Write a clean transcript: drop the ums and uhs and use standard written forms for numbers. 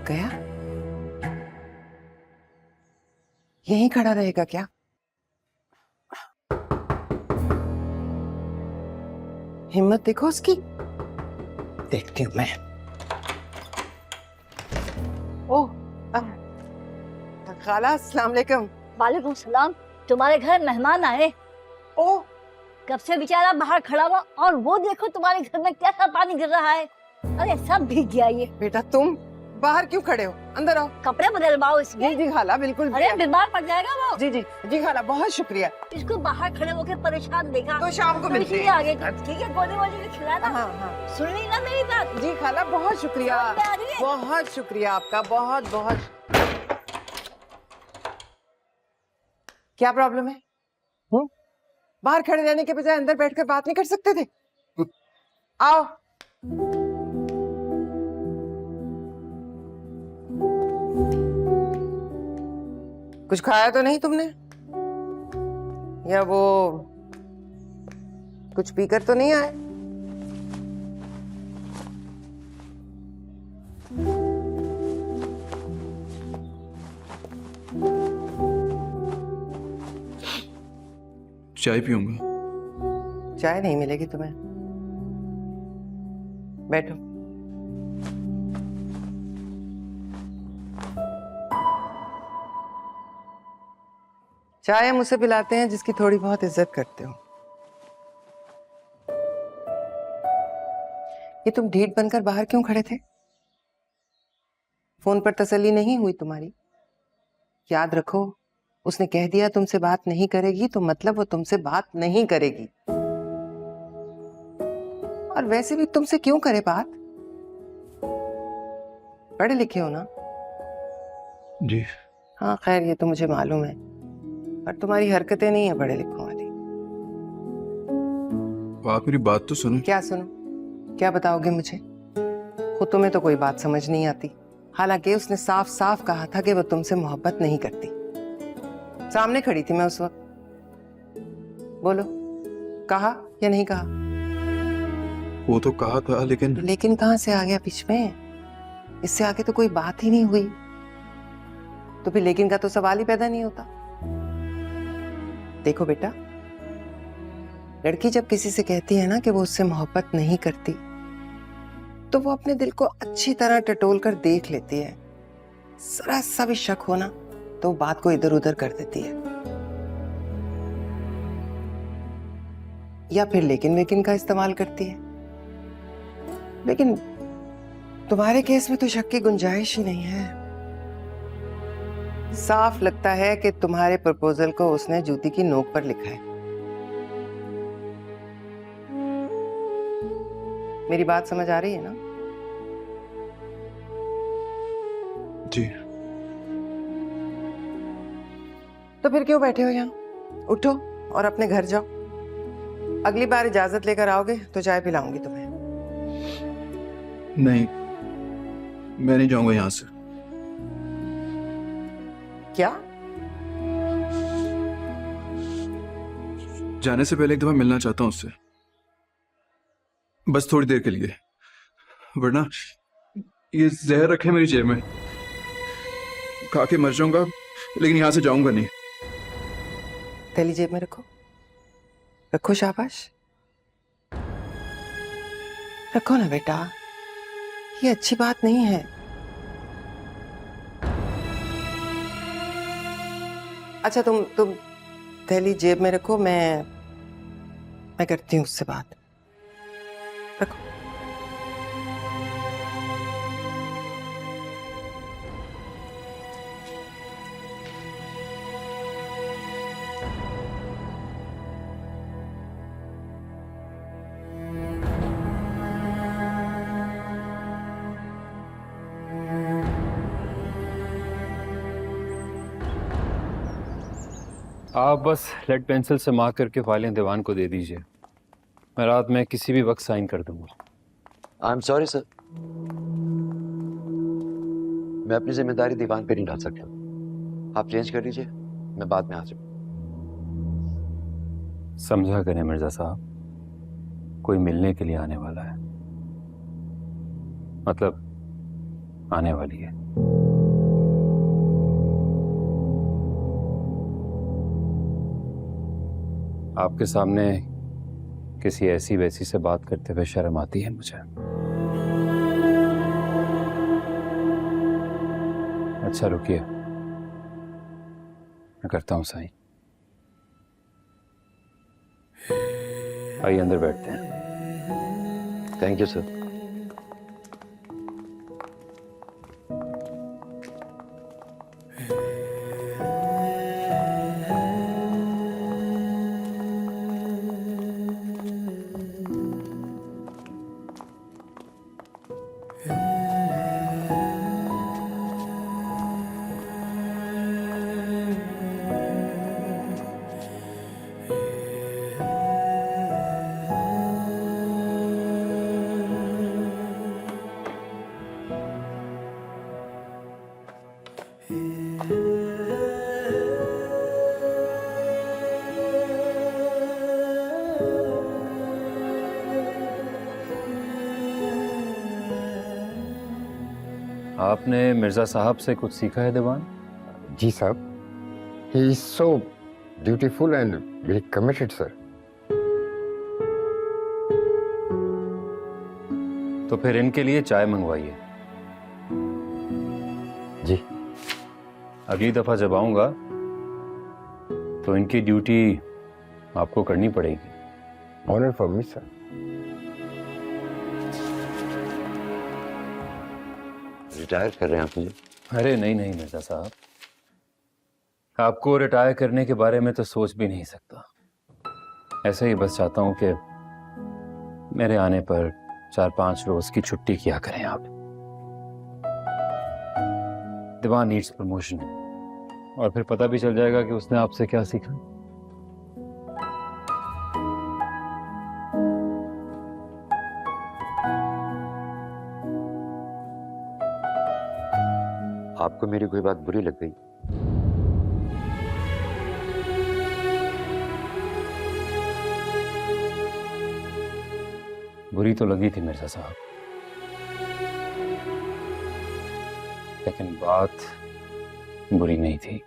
गया? यहीं खड़ा रहेगा क्या? हिम्मत देखो उसकी। देखती हूँ मैं। ओह, खाला अस्सलाम वालेकुम। वालेकुम सलाम। तुम्हारे घर मेहमान आए। ओह, कब से बेचारा बाहर खड़ा हुआ, और वो देखो तुम्हारे घर में कैसा पानी गिर रहा है। अरे सब भीग गया ये। बेटा तुम बाहर क्यों खड़े हो? अंदर आओ। कपड़े बदलवाओ इसके। जी जी खाला, बिल्कुल। अरे बीमार पड़ जाएगा वो। जी जी जी खाला, बहुत शुक्रिया। इसको बाहर खड़े होकर परेशान देखा तो शाम को मिलते इसीलिए हैं। आगे ठीक है, गोली वोली भी खिलाना। हाँ हाँ सुन ली ना मेरी बात? जी खाला, बहुत शुक्रिया। समझ में आ रही है? बहुत शुक्रिया आपका, बहुत बहुत। क्या प्रॉब्लम है? बाहर खड़े रहने के बजाय अंदर बैठकर बात नहीं कर सकते थे? आओ। कुछ खाया तो नहीं तुमने? या वो कुछ पीकर तो नहीं आए? चाय पीऊंगा। चाय नहीं मिलेगी तुम्हें। बैठो। चाय हम उसे पिलाते हैं जिसकी थोड़ी बहुत इज्जत करते हो। ये तुम ढीठ बनकर बाहर क्यों खड़े थे? फोन पर तसल्ली नहीं हुई तुम्हारी? याद रखो, उसने कह दिया तुमसे बात नहीं करेगी तो मतलब वो तुमसे बात नहीं करेगी। और वैसे भी तुमसे क्यों करे बात? पढ़े लिखे हो ना? जी। हाँ खैर, ये तो मुझे मालूम है, पर तुम्हारी हरकतें नहीं है पढ़े लिखों वाली। आप मेरी बात तो सुनो। क्या सुनो? क्या बताओगे मुझे? खुद तुम्हें तो कोई बात समझ नहीं आती। हालांकि उसने साफ साफ कहा था कि वो तुमसे मोहब्बत नहीं करती। सामने खड़ी थी मैं उस वक्त। बोलो, कहा या नहीं कहा? वो तो कहा था, लेकिन कहां से आ गया बीच में? इससे आगे तो कोई बात ही नहीं हुई, तो फिर लेकिन का तो सवाल ही पैदा नहीं होता। देखो बेटा, लड़की जब किसी से कहती है ना कि वो उससे मोहब्बत नहीं करती, तो वो अपने दिल को अच्छी तरह टटोल कर देख लेती है। जरा सा भी शक हो ना तो बात को इधर उधर कर देती है, या फिर लेकिन का इस्तेमाल करती है। लेकिन तुम्हारे केस में तो शक की गुंजाइश ही नहीं है। साफ लगता है कि तुम्हारे प्रपोजल को उसने जूती की नोक पर लिखा है। मेरी बात समझ आ रही है ना? जी। तो फिर क्यों बैठे हो यहाँ? उठो और अपने घर जाओ। अगली बार इजाजत लेकर आओगे तो चाय पिलाऊंगी तुम्हें। नहीं, मैं नहीं जाऊंगा यहां से। क्या? जाने से पहले एक दफा मिलना चाहता हूं उससे, बस थोड़ी देर के लिए। वरना ये जहर रखे मेरी जेब में, खा के मर जाऊंगा, लेकिन यहां से जाऊंगा नहीं। थैली जेब में रखो। रखो, शाबाश। रखो ना बेटा, ये अच्छी बात नहीं है। अच्छा तुम थैली जेब में रखो, मैं करती हूँ उससे बात। रखो। आप बस लेड पेंसिल से मार्क करके फाइलें दीवान को दे दीजिए। मैं रात में किसी भी वक्त साइन कर दूंगा। आई एम सॉरी सर, मैं अपनी जिम्मेदारी दीवान पे नहीं डाल सकता। आप चेंज कर लीजिए, मैं बाद में आ जाऊँ। समझा करें मिर्जा साहब, कोई मिलने के लिए आने वाला है, मतलब आने वाली है। आपके सामने किसी ऐसी वैसी से बात करते हुए शर्म आती है मुझे। अच्छा रुकिए, मैं करता हूँ सही। आइए अंदर बैठते हैं। Thank you sir. आपने मिर्जा साहब से कुछ सीखा है दीवान? जी साहब, he is so dutiful and very committed, sir. तो फिर इनके लिए चाय मंगवाइए। जी। अगली दफा जब आऊंगा तो इनकी ड्यूटी आपको करनी पड़ेगी। Honor for me, sir. Retire कर रहे हैं आप मुझे? अरे नहीं नहीं मिर्जा साहब, आपको रिटायर करने के बारे में तो सोच भी नहीं सकता। ऐसे ही बस चाहता हूं कि मेरे आने पर 4-5 रोज की छुट्टी किया करें आप। दीवान नीड्स प्रमोशन और फिर पता भी चल जाएगा कि उसने आपसे क्या सीखा। आपको मेरी कोई बात बुरी लग गई? बुरी तो लगी थी मिर्जा साहब, लेकिन बात बुरी नहीं थी।